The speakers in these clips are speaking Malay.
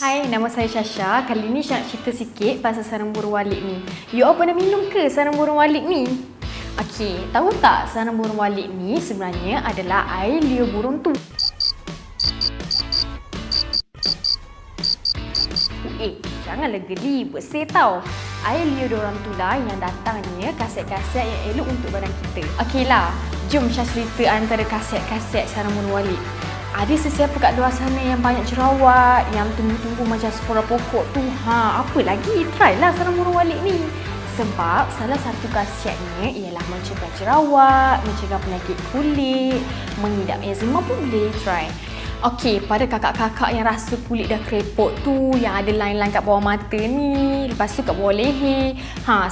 Hai, nama saya Shasha. Kali ni Syah nak cerita sikit pasal sarang burung walik ni. You all pernah minum ke sarang burung walik ni? Okey, tahu tak sarang burung walik ni sebenarnya adalah air liur burung tu. Janganlah geli, bersih tau. Air liur diorang tu lah yang datangnya kaset-kaset yang elok untuk badan kita. Okeylah, jom Syah cerita antara kaset-kaset sarang burung walik. Ada sesiapa kat luar sana yang banyak jerawat, yang tumbuh-tumbuh macam spora pokok tu. Apa lagi? Try lah sarang burung walik ni. Sebab salah satu khasiatnya ialah mencegah jerawat, mencegah penyakit kulit, mengidap eczema pun boleh try. Okey, pada kakak-kakak yang rasa kulit dah kerepot tu, yang ada line-line kat bawah mata ni, lepas tu kat bawah leher,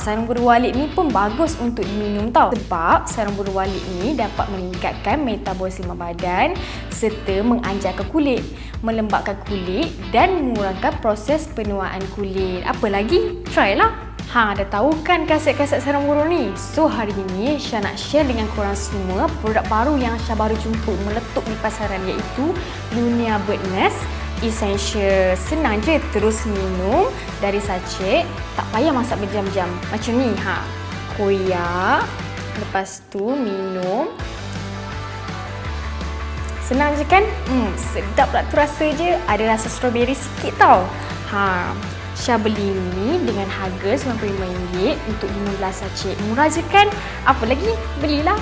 sarang burung walik ni pun bagus untuk diminum tau. Sebab sarang burung walik ni dapat meningkatkan metabolisme badan serta mengajarkan kulit, melembabkan kulit dan mengurangkan proses penuaan kulit. Apa lagi? Try lah. Dah tahu kan kaset-kaset sarang burung ni? So hari ini Syah nak share dengan korang semua produk baru yang Syah baru jumpa meletup di pasaran, iaitu Lunia Bird Nest Essential. Senang je, terus minum dari sachet, tak payah masak berjam-jam. Macam ni, koyak, lepas tu minum. Senang je kan? Sedap lah tu rasa je. Ada rasa strawberry sikit tau. Syah beli ni dengan harga RM95 untuk 15 sachet. Murah je kan? Apa lagi? Belilah.